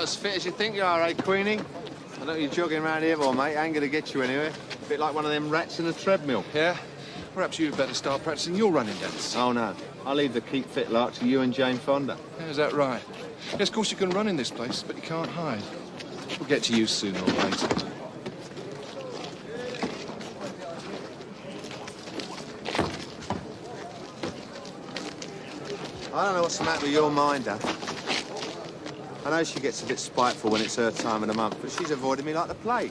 Not as fit as you think you are, eh, Queenie? I know you're jogging around here, boy, mate. I ain't gonna get you anywhere. A bit like one of them rats in a treadmill. Yeah? Perhaps you'd better start practicing your running, Dennis. Oh, no. I'll leave the keep fit lark to you and Jane Fonda. Yeah, is that right? Yes, of course you can run in this place, but you can't hide. We'll get to you sooner or later. I don't know what's the matter with your minder. I know she gets a bit spiteful when it's her time of the month, but she's avoided me like the plague.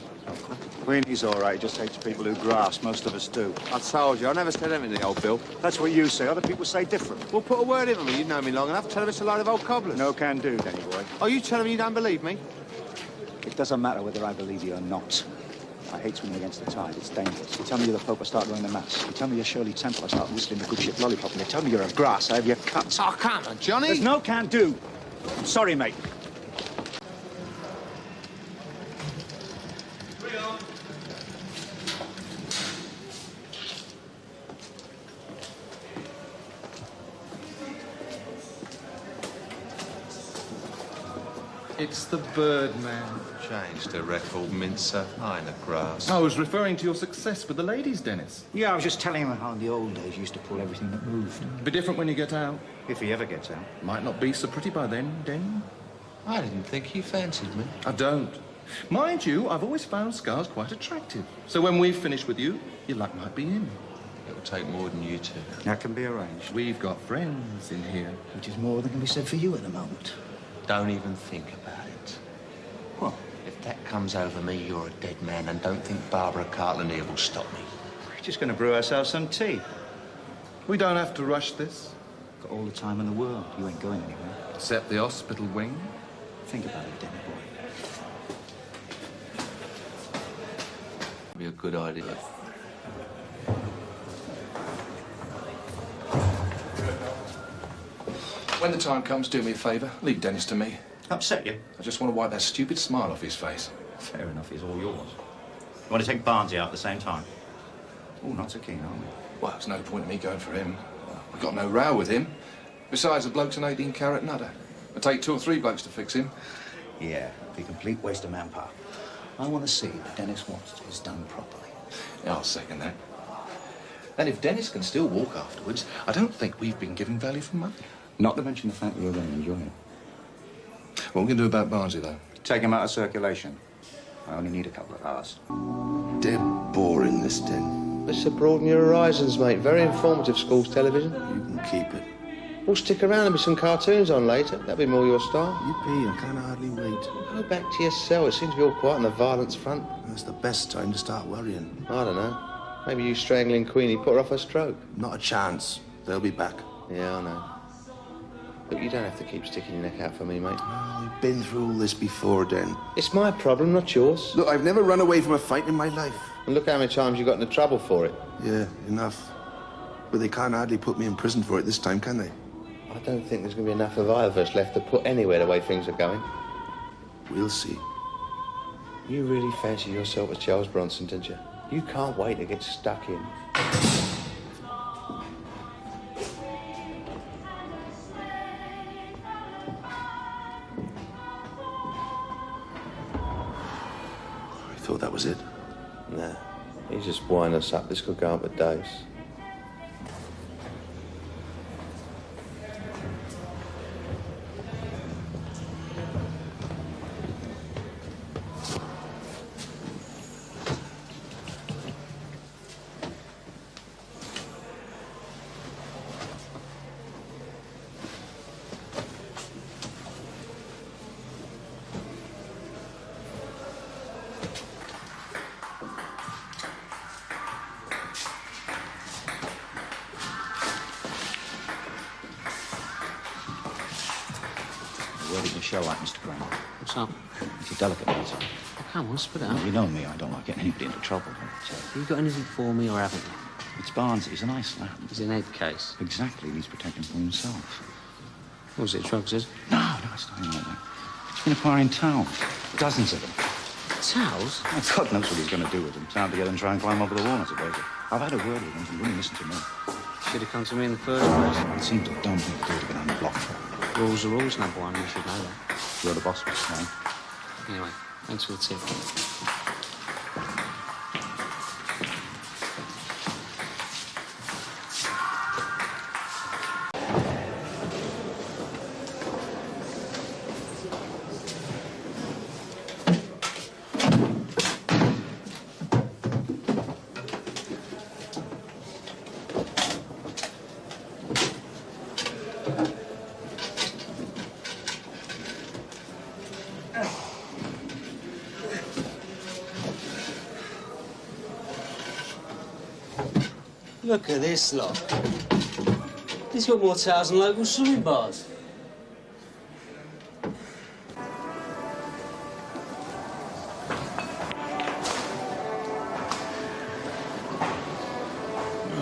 Queenie's all right. He just hates people who grass. Most of us do. I told you, I never said anything to the old Bill. That's what you say. Other people say different. Well, put a word in with me. You know me long enough. Tell him it's a load of old cobblers. No can do, Denny boy. Oh, you telling me you don't believe me? It doesn't matter whether I believe you or not. I hate swimming against the tide. It's dangerous. You tell me you're the Pope, I start going to Mass. You tell me you're Shirley Temple, I start whistling the good ship lollipop. And you tell me you're a grass, I have your cut. Oh, come on, Johnny. There's no can do. I'm sorry, mate. It's the Birdman. Changed the record, mincer. I in the grass. I was referring to your success with the ladies, Dennis. Yeah, I was just telling him how in the old days you used to pull everything that moved. Be different when you get out. If he ever gets out. Might not be so pretty by then, Den. I didn't think you fancied me. I don't. Mind you, I've always found Scars quite attractive. So when we've finished with you, your luck might be in. It'll take more than you two. That can be arranged. We've got friends in here. Which is more than can be said for you at the moment. Don't even think about it. What? If that comes over me, you're a dead man, and don't think Barbara Cartland here will stop me. We're just going to brew ourselves some tea. We don't have to rush this. Got all the time in the world. You ain't going anywhere. Except the hospital wing. Think about it, Denny boy. Be a good idea. When the time comes, do me a favour. Leave Dennis to me. Upset you? I just want to wipe that stupid smile off his face. Fair enough, he's all yours. You want to take Barnsley out at the same time? Oh, not so keen, are we? Well, there's no point in me going for him. I've got no row with him. Besides, the bloke's an 18-carat nutter. It'd take 2 or 3 blokes to fix him. Yeah, it'd be a complete waste of manpower. I want to see that Dennis Watts is done properly. Yeah, I'll second that. And if Dennis can still walk afterwards, I don't think we've been given value for money. Not to mention the fact that you're going to enjoy it. What are we going to do about Barnsley, though? Take him out of circulation. I only need a couple of hours. Dead boring, this Den. It's to broaden your horizons, mate. Very informative schools television. You can keep it. We'll stick around and be some cartoons on later. That'll be more your style. Yippee, I can't hardly wait. Go back to your cell. It seems to be all quiet on the violence front. That's the best time to start worrying. I don't know. Maybe you strangling Queenie put her off her stroke. Not a chance. They'll be back. Yeah, I know. Look, you don't have to keep sticking your neck out for me, mate. Oh, we've been through all this before, Den. It's my problem, not yours. Look, I've never run away from a fight in my life. And look how many times you got into trouble for it. Yeah, enough. But they can't hardly put me in prison for it this time, can they? I don't think there's going to be enough of either of us left to put anywhere the way things are going. We'll see. You really fancy yourself as Charles Bronson, didn't you? You can't wait to get stuck in. I thought that was it. Nah, he's just winding us up. This could go on for days. Where did you show like, Mr. Grant? What's up? It's a delicate matter. Come on, spit it out. You know me, I don't like getting anybody into trouble. But, You got anything for me or haven't you? it's Barnes, he's a nice lad. He's an egg case. Exactly, he's protecting for himself. What was it, drugs, is it? No, it's nothing like that. He's been acquiring towels. Dozens of them. Towels? Oh, God knows what he's going to do with them. Time to get and try and climb over the wall, I suppose. I've had a word with him, he wouldn't listen to me. Should have come to me in the first place. It seems a dumb thing to do to get on the block. Rules are rules, number one. You should know that. You're the boss for this time. Anyway, thanks for the tip. Look at this lot. He's got more towels than local swimming bars. Well,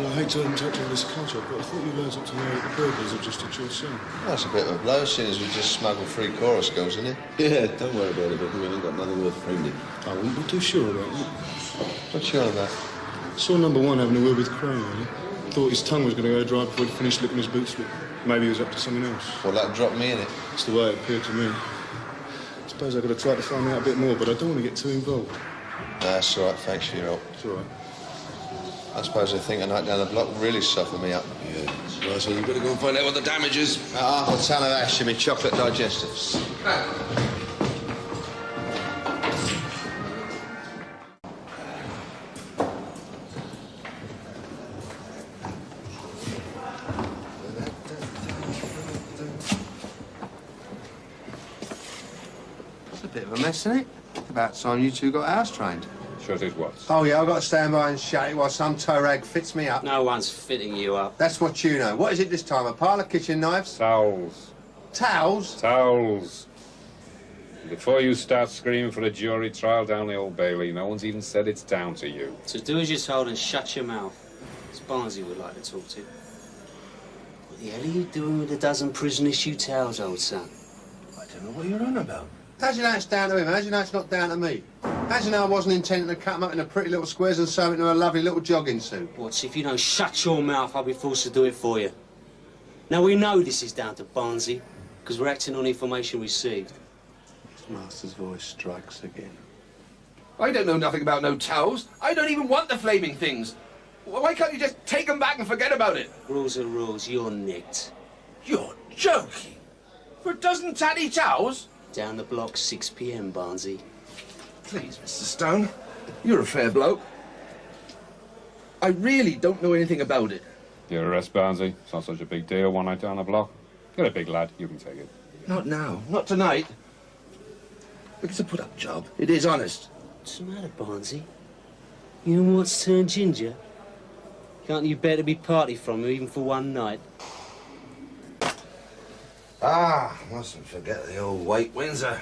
I hate to interrupt all this culture, but I thought you learned up to know that the burglars are just at your son. That's a bit of a blow, seeing as we just smuggled 3 chorus girls, isn't it? Yeah, don't worry about it, but we ain't got nothing worth framing. I wouldn't be too sure about it. What's you on about? Saw number 1 having a word with Crane, really. Thought his tongue was going to go dry before he finished licking his boot slip. Maybe he was up to something else. Well, that dropped me in it. That's the way it appeared to me. I suppose I've got to try to find out a bit more, but I don't want to get too involved. That's all right, thanks for your help. It's all right. I suppose they think a night down the block would really soften me up. Yeah. Right, so you better go and find out what the damage is. Half a ton of ash in my chocolate digestives. It's a bit of a mess, isn't it? About time you two got house trained. Shut it was. Oh, yeah, I've got to stand by and shut it while some toe rag fits me up. No one's fitting you up. That's what you know. What is it this time? A pile of kitchen knives? Towels. Towels? Towels. Before you start screaming for a jury trial down the Old Bailey, no one's even said it's down to you. So do as you're told and shut your mouth. It's Barnsley would like to talk to. What the hell are you doing with a dozen prison-issue towels, old son? I don't know what you're on about. How do you know it's down to him? How do you know it's not down to me? How do you know I wasn't intending to cut them up into pretty little squares and sew them into a lovely little jogging suit? What, if you don't shut your mouth, I'll be forced to do it for you. Now, we know this is down to Barnsley, because we're acting on information received. Master's voice strikes again. I don't know nothing about no towels. I don't even want the flaming things. Why can't you just take them back and forget about it? Rules are rules. You're nicked. You're joking. For a dozen tatty towels? Down the block, 6 p.m, Barnsley. Please, Mr. Stone. You're a fair bloke. I really don't know anything about it. Your arrest, Barnsley. It's not such a big deal. One night down the block. You're a big lad. You can take it. Not now. Not tonight. It's a put-up job. It is honest. What's the matter, Barnsley? You know what's turned ginger? Can't you bear to be party from him even for one night? Ah, mustn't forget the old White Windsor.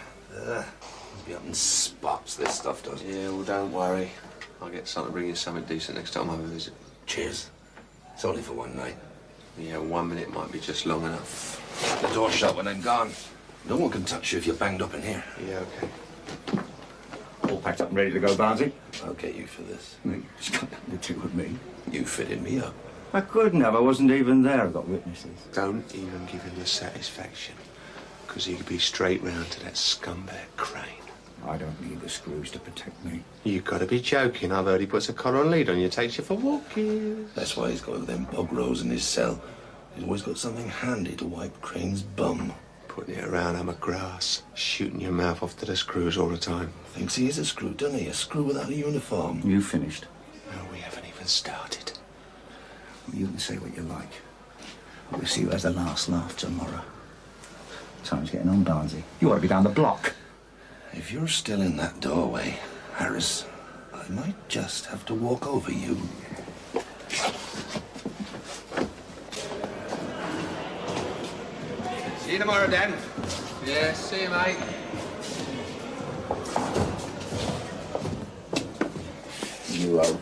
Be up in spots, this stuff does. Yeah, well, don't worry. I'll get something to bring you something decent next time I have a visit. Cheers. It's only for one night. Yeah, 1 minute might be just long enough. The door's shut when I'm gone. No one can touch you if you're banged up in here. Yeah, okay. All packed up and ready to go, Barnsley? I'll get you for this. It's got nothing to do with me. You fitted me up. I couldn't have. I wasn't even there. I've got witnesses. Don't even give him the satisfaction, because he could be straight round to that scumbag Crane. I don't need the screws to protect me. You've got to be joking. I've heard he puts a collar and lead on you, takes you for walking. That's why he's got them bog rows in his cell. He's always got something handy to wipe Crane's bum. Putting it around on grass, shooting your mouth off to the screws all the time. Thinks he is a screw, doesn't he? A screw without a uniform. You finished. No, we haven't even started. You can say what you like. We'll see who has the last laugh tomorrow. Time's getting on, Barnsley. You ought to be down the block. If you're still in that doorway, Harris, I might just have to walk over you. See you tomorrow, Dan. Yeah, see you, mate. You hope.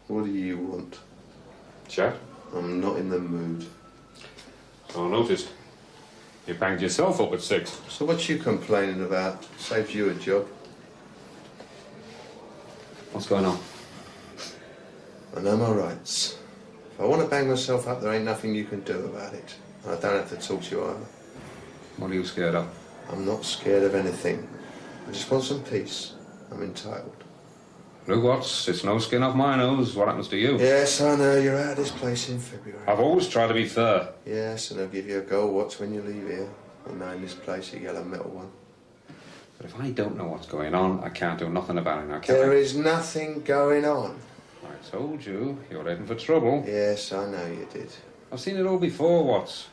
What do you want? Chat? I'm not in the mood. I noticed. You banged yourself up at 6. So what you complaining about? Saves you a job. What's going on? I know my rights. If I want to bang myself up, there ain't nothing you can do about it. I don't have to talk to you either. What are you scared of? I'm not scared of anything. I just want some peace. I'm entitled. Look, Watts, it's no skin off my nose. What happens to you? Yes, I know. You're out of this place in February. I've always tried to be fair. Yes, and I'll give you a gold watch when you leave here. I'll name this place a yellow metal one. But if I don't know what's going on, I can't do nothing about it now, can I? There is nothing going on. I told you, you're heading for trouble. Yes, I know you did. I've seen it all before, Watts.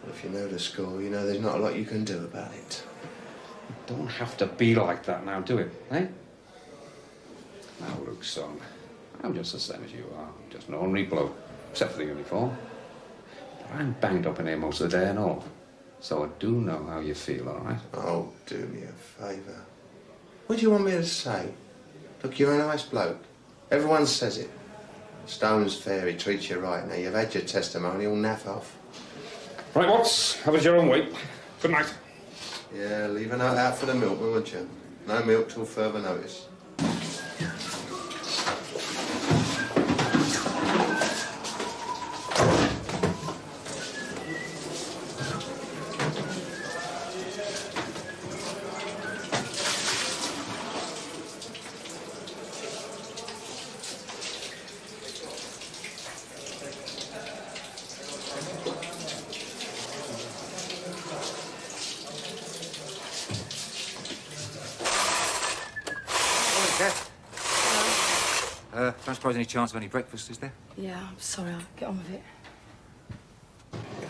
Well, if you know the score, you know there's not a lot you can do about it. You don't have to be like that now, do it, eh? Now, look, son, I'm just the same as you are. Just an ordinary bloke, except for the uniform. But I'm banged up in here most of the day and all. So I do know how you feel, all right? Oh, do me a favour. What do you want me to say? Look, you're a nice bloke. Everyone says it. Stone's fair, he treats you right. Now, you've had your testimonial, naff off. Right, Watts, have it your own way. Good night. Yeah, leave a note out for the milkman, won't you? No milk till further notice. Don't suppose any chance of any breakfast, is there? Yeah, I'm sorry, I'll get on with it.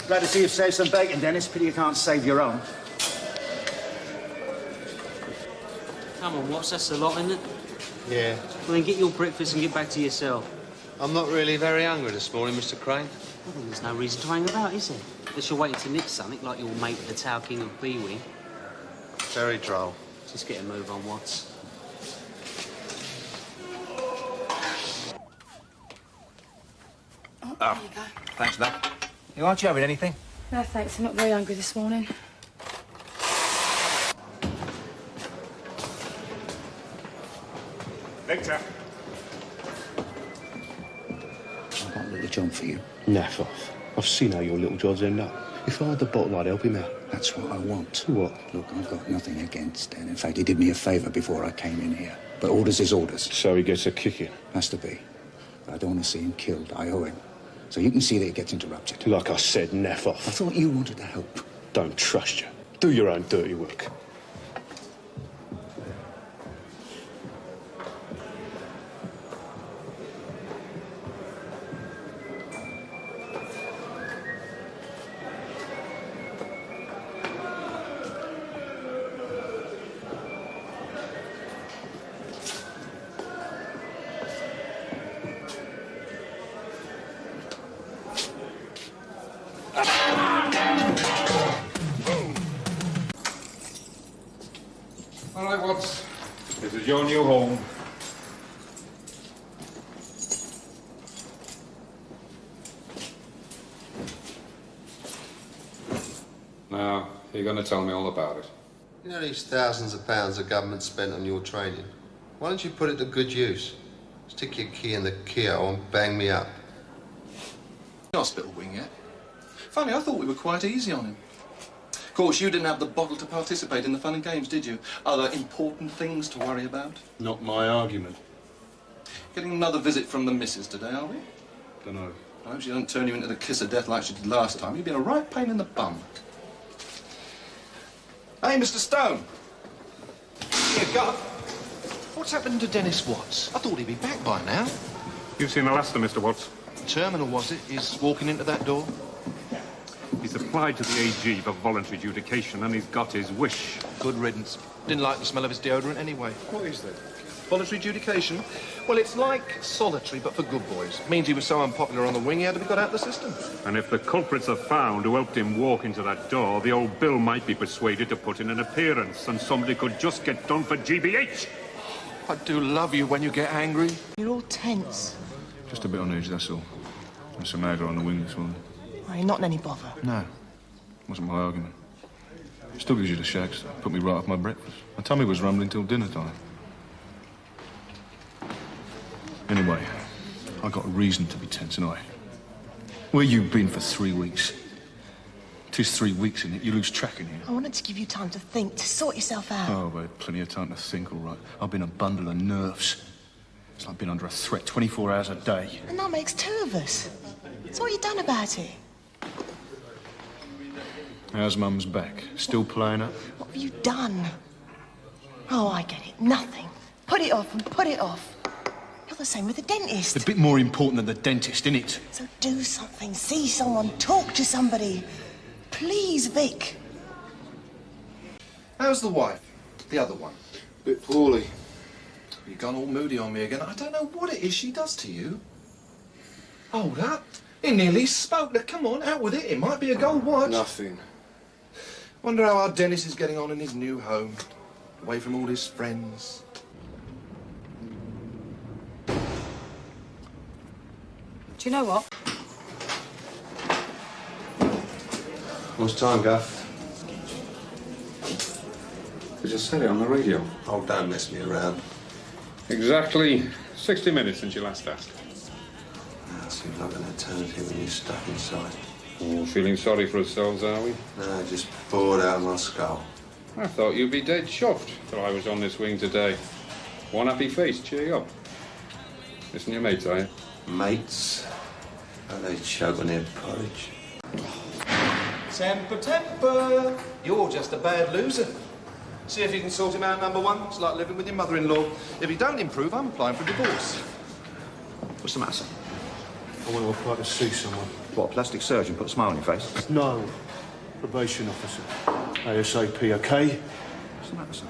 Glad to see you've saved some bacon, Dennis. Pity you can't save your own. Come on, Watts, that's a lot, isn't it? Yeah. Well, then get your breakfast and get back to yourself. I'm not really very hungry this morning, Mr. Crane. Well, then there's no reason to hang about, is there? Unless you're waiting to nick something like your mate the Tau King of B-Wing. Very droll. Just get a move on, Watts. There you go. Thanks for that. You aren't you having anything? No, thanks. I'm not very hungry this morning. Victor. I've got a little job for you. Naff off. I've seen how your little jobs end up. If I had the bottle, I'd help him out. That's what I want. What? Look, I've got nothing against Dan. In fact, he did me a favour before I came in here. But orders is orders. So he gets a kicking. Has to be. But I don't want to see him killed. I owe him. So you can see that it gets interrupted. Like I said, naff off. I thought you wanted to help. Don't trust you. Do your own dirty work. All right, Watts. This is your new home. Now, you're going to tell me all about it. You know these thousands of pounds the government spent on your training? Why don't you put it to good use? Stick your key in the keyhole and bang me up. Hospital wing yet? Funny, I thought we were quite easy on him. Of course, you didn't have the bottle to participate in the fun and games, did you? Other important things to worry about? Not my argument. Getting another visit from the missus today, are we? Dunno. I hope she don't turn you into the kiss of death like she did last time. You'd be a right pain in the bum. Hey, Mr. Stone. Here, Gov. What's happened to Dennis Watts? I thought he'd be back by now. You've seen the last of Mr. Watts. Terminal, was it? He's walking into that door? He's applied to the AG for voluntary adjudication and he's got his wish. Good riddance. Didn't like the smell of his deodorant anyway. What is that? Voluntary adjudication? Well, it's like solitary, but for good boys. It means he was so unpopular on the wing, he had to be got out of the system. And if the culprits are found who helped him walk into that door, the old Bill might be persuaded to put in an appearance and somebody could just get done for GBH. I do love you when you get angry. You're all tense. Just a bit on edge, that's all. There's some anger on the wing this morning. Oh, you're not in any bother. No. Wasn't my argument. Still gives you the shags. Put me right off my breakfast. My tummy was rumbling till dinner time. Anyway, I got a reason to be tense, and I. Where you been for 3 weeks? 'Tis 3 weeks in it. You lose track in here. I wanted to give you time to think, to sort yourself out. Oh, well, plenty of time to think, all right. I've been a bundle of nerves. It's like being under a threat 24 hours a day. And that makes 2 of us. So what have you done about it? How's Mum's back? Still playing up? What have you done? Oh, I get it. Nothing. Put it off and put it off. You're the same with the dentist. It's a bit more important than the dentist, innit? So do something. See someone. Talk to somebody. Please, Vic. How's the wife? The other one? Bit poorly. You've gone all moody on me again. I don't know what it is she does to you. Hold up. He nearly spoke. Now, come on, out with it. It might be a gold watch. Nothing. Wonder how our Dennis is getting on in his new home. Away from all his friends. Do you know what? What's time, Gaff? They just said it on the radio. Oh, don't mess me around. Exactly 60 minutes since you last asked. That seems like an eternity when you're stuck inside. Oh, feeling sorry for ourselves, are we? No, just bored out of my skull. I thought you'd be dead chuffed that I was on this wing today. One happy face, cheer you up. Listen to your mates, are you? Mates? How they choke on their porridge. Temper, temper. You're just a bad loser. See if you can sort him out, number one. It's like living with your mother-in-law. If you don't improve, I'm applying for divorce. What's the matter, son? I want to apply to see someone. What, a plastic surgeon? Put a smile on your face? No. Probation officer. ASAP, okay? What's the matter, son?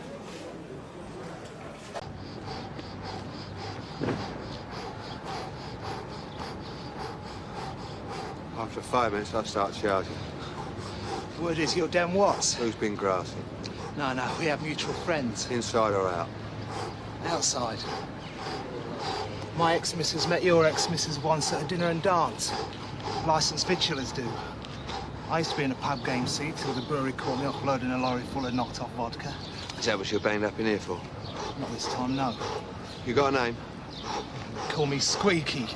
After 5 minutes, I start charging. Word is you're down what? Who's been grassing? No, we have mutual friends. Inside or out? Outside. My ex-missus met your ex-missus once at a dinner and dance. Licensed victuallers do. I used to be in a pub game seat till the brewery caught me offloading a lorry full of knocked-off vodka. Is that what you're banged up in here for? Not this time, no. You got a name? Call me Squeaky.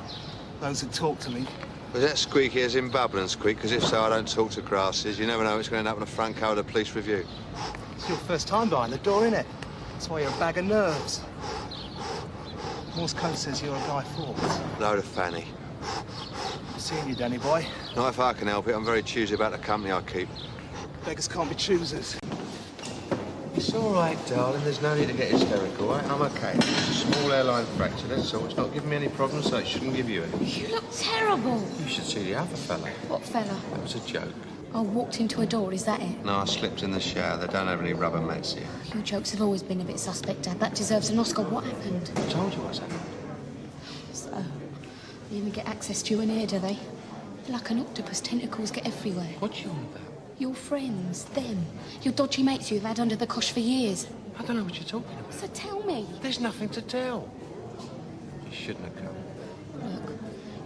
Those that talk to me. Was that squeaky as in bubble and squeak? Because if so, I don't talk to grasses. You never know what's going to end up on the front cover of the police review. It's your first time behind the door, innit? That's why you're a bag of nerves. Morse code says you're a Guy Fawkes. Load of fanny. Seeing you, Danny boy. Not if I can help it. I'm very choosy about the company I keep. Beggars can't be choosers. It's all right, darling. There's no need to get hysterical, right? I'm okay. It's a small airline fracture, that's all. It's not giving me any problems, so it shouldn't give you any. You look terrible. You should see the other fella. What fella? That was a joke. I walked into a door, is that it? No, I slipped in the shower. They don't have any rubber mats here. Your jokes have always been a bit suspect, Dad. That deserves an Oscar. What happened? I told you what's happened. So, they even get access to you in here, do they? They're like an octopus. Tentacles get everywhere. What you on about? Your friends, them. Your dodgy mates you've had under the cosh for years. I don't know what you're talking about. So tell me. There's nothing to tell. You shouldn't have come. Look,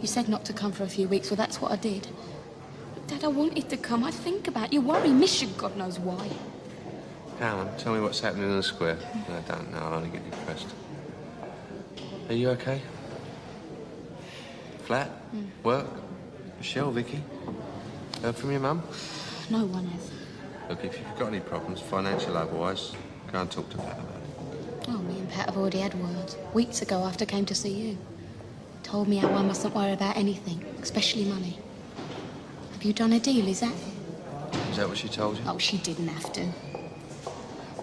you said not to come for a few weeks. Well, that's what I did. But, Dad, I wanted to come. I think about you. Worry, miss you, God knows why. Come on, tell me what's happening in the square. No, I don't know. I'll only get depressed. Are you okay? Flat? Work? Michelle, Vicky? Heard from your mum? No one has. Look, if you've got any problems, financial otherwise, go and talk to Pat about it. Oh, me and Pat have already had words. Weeks ago after I came to see you. Told me how I mustn't worry about anything, especially money. Have you done a deal, is that it? Is that what she told you? Oh, she didn't have to.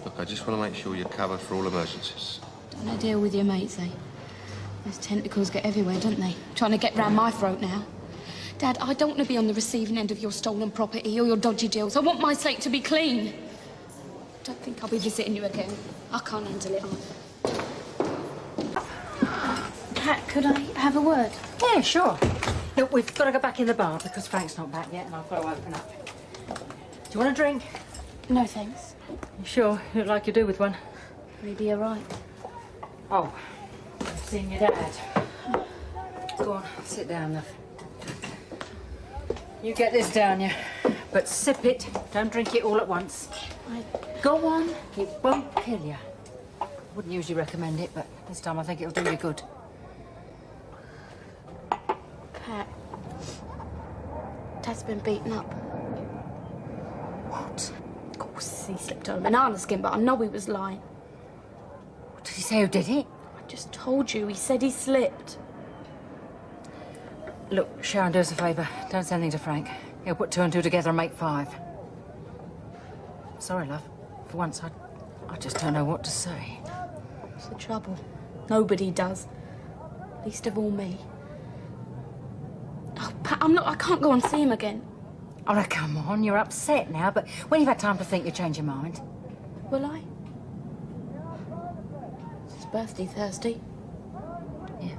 Look, I just want to make sure you're covered for all emergencies. Done a deal with your mates, eh? Those tentacles get everywhere, don't they? Trying to get round my throat now. Dad, I don't want to be on the receiving end of your stolen property or your dodgy deals. I want my slate to be clean. Don't think I'll be visiting you again. I can't handle it. Pat, could I have a word? Yeah, sure. Look, we've got to go back in the bar because Frank's not back yet and I've got to open up. Do you want a drink? No, thanks. You sure? You look like you do with one. Maybe you're right. Oh, I've seen your dad. Go on, sit down, love. You get this down you, but sip it. Don't drink it all at once. Go on, it won't kill you. Wouldn't usually recommend it, but this time I think it'll do you good. Pat, Dad's been beaten up. what? Of course, he slipped on a banana skin, but I know he was lying. Did he say who did it? I just told you, he said he slipped. Look, Sharon, do us a favour. Don't say anything to Frank. He'll put 2 and 2 together and make 5. Sorry, love. For once, I just don't know what to say. What's the trouble? Nobody does. Least of all me. Oh, Pat, I can't go and see him again. Oh, now, come on. You're upset now, but when you've had time to think, you'll change your mind. Will I? It's his birthday Thursday. Yeah.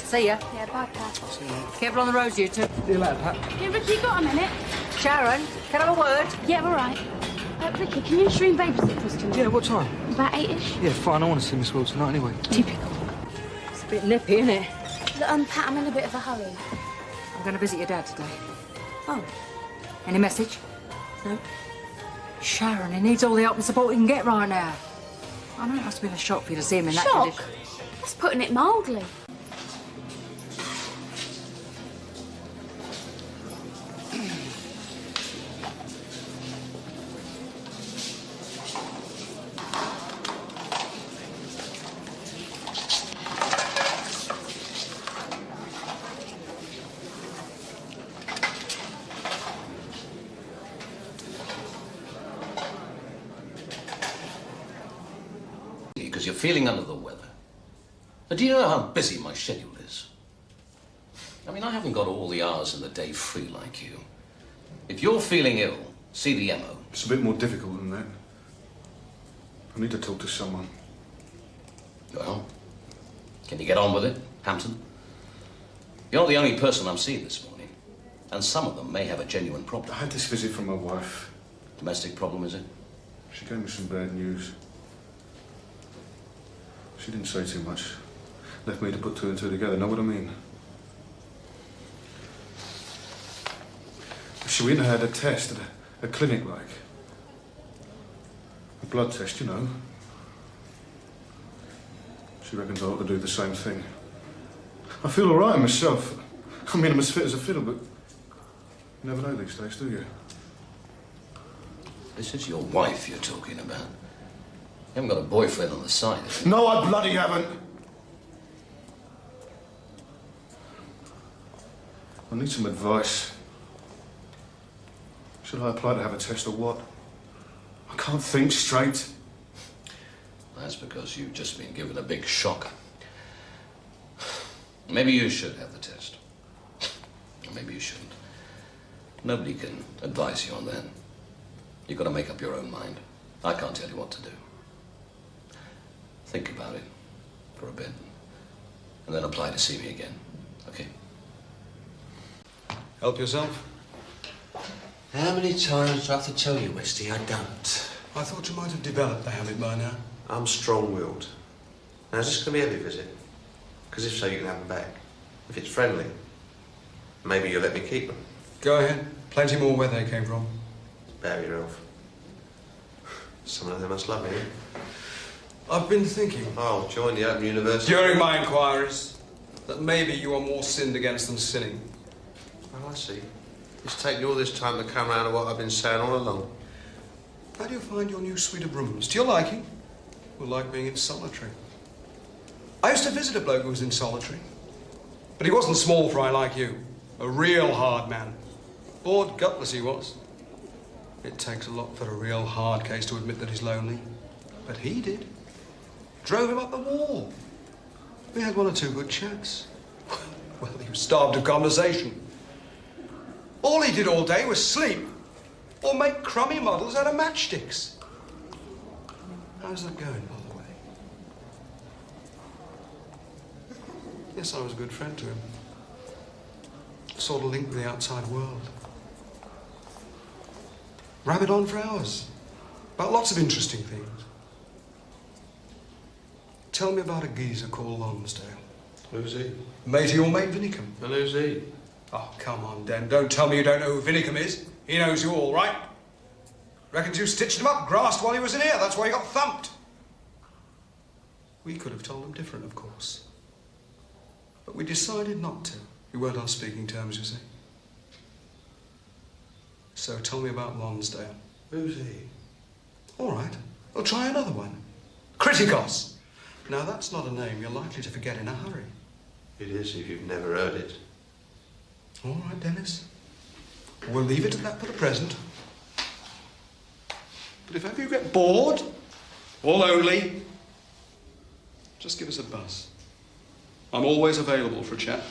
See ya. Yeah, bye, Pat. Careful on the roads, you two. See you later, Pat. Hey, Ricky, you got a minute? Sharon, can I have a word? Yeah, all right. Ricky, can you stream babysit for us tonight? Yeah, what time? About 8-ish? Yeah, fine. I want to see Miss Will tonight anyway. Typical. It's a bit nippy, isn't it? Look, Pat, I'm in a bit of a hurry. I'm going to visit your dad today. Oh. Any message? No. Sharon, he needs all the help and support he can get right now. I know it must have been a shock for you to see him in that Shock? condition. That's putting it mildly. Because you're feeling under the weather. But do you know how busy my schedule is? I mean, I haven't got all the hours in the day free like you. If you're feeling ill, see the MO. It's a bit more difficult than that. I need to talk to someone. Well, can you get on with it, Hampton? You're not the only person I'm seeing this morning. And some of them may have a genuine problem. I had this visit from my wife. Domestic problem, is it? She gave me some bad news. She didn't say too much. Left me to put 2 and 2 together, know what I mean? She went and had a test at a clinic, like. A blood test, you know. She reckons I ought to do the same thing. I feel all right myself. I mean, I'm as fit as a fiddle, but you never know these days, do you? This is your wife you're talking about. You haven't got a boyfriend on the side, have you? No, I bloody haven't. I need some advice. Should I apply to have a test or what? I can't think straight. That's because you've just been given a big shock. Maybe you should have the test. Or maybe you shouldn't. Nobody can advise you on that. You've got to make up your own mind. I can't tell you what to do. Think about it for a bit, and then apply to see me again, okay? Help yourself? How many times do I have to tell you, Westy, I don't? I thought you might have developed the habit by now. I'm strong-willed. Now, is this going to be every visit? Because if so, you can have them back. If it's friendly, maybe you'll let me keep them. Go ahead. Plenty more where they came from. Barry Ralph. Some of them must love me, eh? I've been thinking, Oh, join the Open University. during my inquiries, that maybe you are more sinned against than sinning. Oh, I see. It's taken you all this time to come around to what I've been saying all along. How do you find your new suite of rooms? To your liking? Or like being in solitary? I used to visit a bloke who was in solitary. But he wasn't small fry like you. A real hard man. Bored gutless he was. It takes a lot for a real hard case to admit that he's lonely. But he did. Drove him up the wall. We had 1 or 2 good chats. Well, he was starved of conversation. All he did all day was sleep or make crummy models out of matchsticks. How's that going, by the way? Yes, I was a good friend to him. Sort of linked with the outside world. Rabbited on for hours about lots of interesting things. Tell me about a geezer called Lonsdale. Who's he? Mate of your mate Vinicum. And who's he? Oh, come on, Den. Don't tell me you don't know who Vinicum is. He knows you all, right? Reckons you stitched him up, grassed while he was in here. That's why he got thumped. We could have told him different, of course. But we decided not to. We weren't on speaking terms, you see. So tell me about Lonsdale. Who's he? All right. We'll try another one. Kritikos. Now, that's not a name you're likely to forget in a hurry. It is if you've never heard it. All right, Dennis. We'll leave it at that for the present. But if ever you get bored or lonely, just give us a buzz. I'm always available for a chat.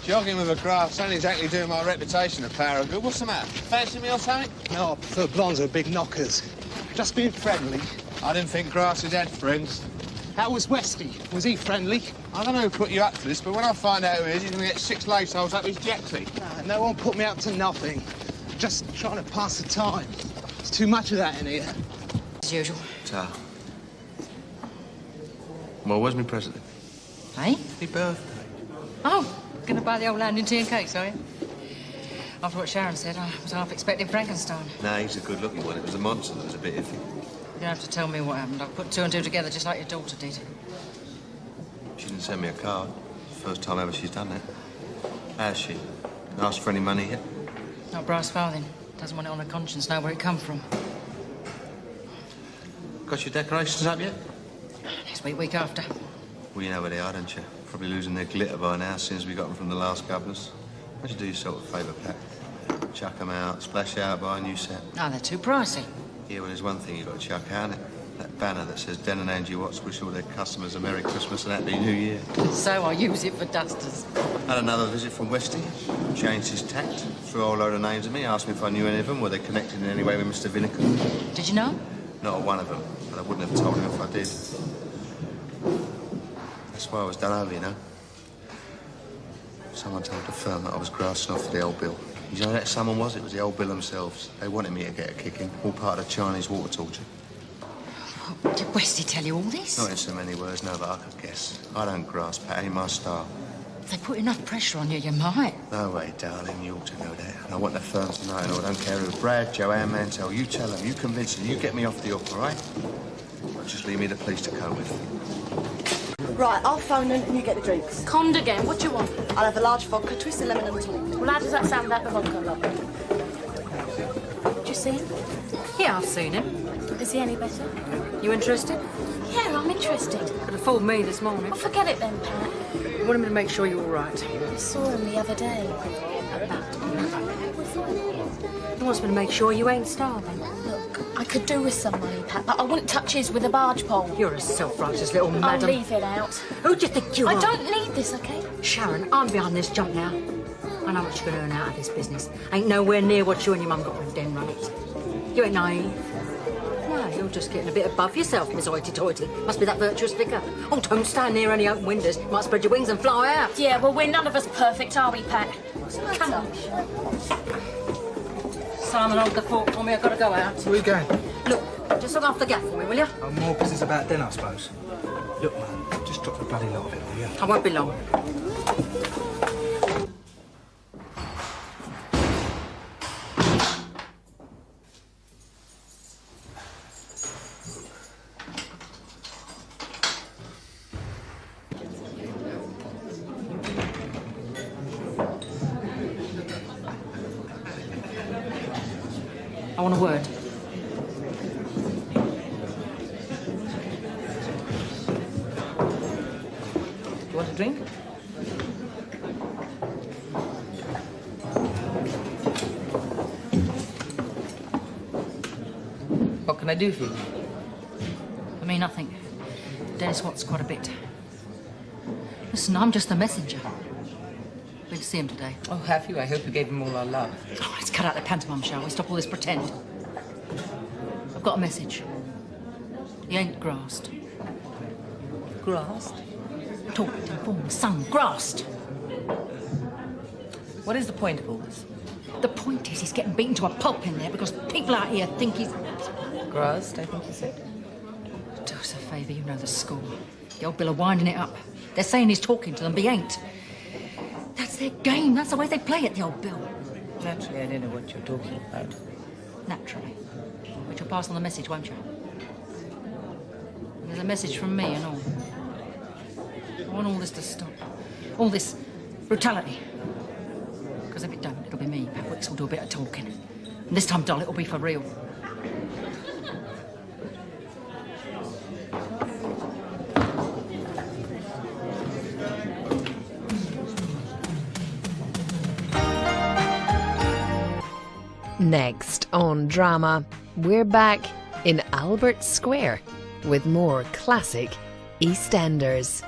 Jogging with a grass ain't exactly doing my reputation a power of good. What's the matter? Fancy me or something? No, I prefer blondes with big knockers. Just being friendly. I didn't think grasses had friends. How was Westy? Was he friendly? I don't know who put you up for this, but when I find out who it is, he's going to get 6 lace holes up his jacksie. Nah, no one put me up to nothing. Just trying to pass the time. There's too much of that in here. As usual. Ta. Well, where's my present? Hey? My birthday. Oh, gonna buy the old landing tea and cakes, are you? After what Sharon said, I was half expecting Frankenstein. Nah, he's a good-looking one. It was the monster that was a bit iffy. You don't have to tell me what happened. I'll put 2 and 2 together just like your daughter did. She didn't send me a card. First time ever she's done that. Has she? Asked for any money yet? Not brass farthing. Doesn't want it on her conscience, know where it come from. Got your decorations up yet? Next week after. Well, you know where they are, don't you? Probably losing their glitter by now since we got them from the last governors. Why don't you do yourself a favour, Pat? Chuck them out, splash out, buy a new set. Oh, they're too pricey. Yeah, well, there's one thing you've got to chuck out, innit? That banner that says Den and Angie Watts wish all their customers a Merry Christmas and Happy New Year. So I use it for dusters. Had another visit from Westy. Changed his tact. Threw a whole load of names at me. Asked me if I knew any of them. Were they connected in any way with Mr. Vinicum? Did you know? Not a one of them. But I wouldn't have told him if I did. That's why I was done over, you know. Someone told the firm that I was grassing off the old Bill. You know who that someone was? It was the old Bill themselves. They wanted me to get a kicking. All part of the Chinese water torture. Did Westy tell you all this? Not in so many words, no, but I could guess. I don't grasp, Pat. Ain't my style. If they put enough pressure on you, you might. No way, darling. You ought to know that. And I want the firm to know it all. I don't care who. Brad, Joanne, Mantell. You tell them. You convince them. You get me off the hook, all right? Just leave me the police to cope with. Right, I'll phone them and you get the drinks. Conned again. What do you want? I'll have a large vodka, twist of lemon and a tonic. Well, how does that sound about the vodka, love? Did you see him? Yeah, I've seen him. Is he any better? You interested? Yeah, I'm interested. Could have fooled me this morning. Well, forget it then, Pat. I wanted me to make sure you're all right. I saw him the other day. He wants me to make sure you ain't starving. Look, I could do with some money, Pat, but I wouldn't touch his with a barge pole. You're a self-righteous little I'll madam. leave it out. Who do you think you are? I don't need this, okay? Sharon, I'm behind this job now. I know what you're going to earn out of this business. Ain't nowhere near what you and your mum got when Den run it. You ain't naive. No, you're just getting a bit above yourself, Miss Hoity-Toity. Must be that virtuous vicar. Oh, don't stand near any open windows. You might spread your wings and fly out. Yeah, well, we're none of us perfect, are we, Pat? Come on. Simon, hold the fort for me. I've got to go out. Where are you going? Look, just look after the gaff for me, will you? Oh, more business about Den, I suppose. Look, man, just drop the bloody lot of it, will you? I won't be long. I want a word. You want a drink? What can I do for you? For me, nothing. Dennis wants quite a bit. Listen, I'm just the messenger. Been to see him today. Oh, have you? I hope you gave him all our love. Oh, let's cut out the pantomime, shall we? Stop all this pretend. I've got a message. He ain't grassed. Grassed? Talked, informed, sung, grassed. What is the point of all this? The point is he's getting beaten to a pulp in there because people out here think he's... Grassed, I think you said. Do us a favour, you know the score. The old Bill are winding it up. They're saying he's talking to them, but he ain't. That's their game. That's the way they play it, the old Bill. Naturally, I don't know what you're talking about. Naturally. But you'll pass on the message, won't you? And there's a message from me and all. I want all this to stop. All this brutality. Because if it don't, it'll be me. Pat Wicks will do a bit of talking. And this time, doll, it'll be for real. Next on Drama, we're back in Albert Square with more classic EastEnders.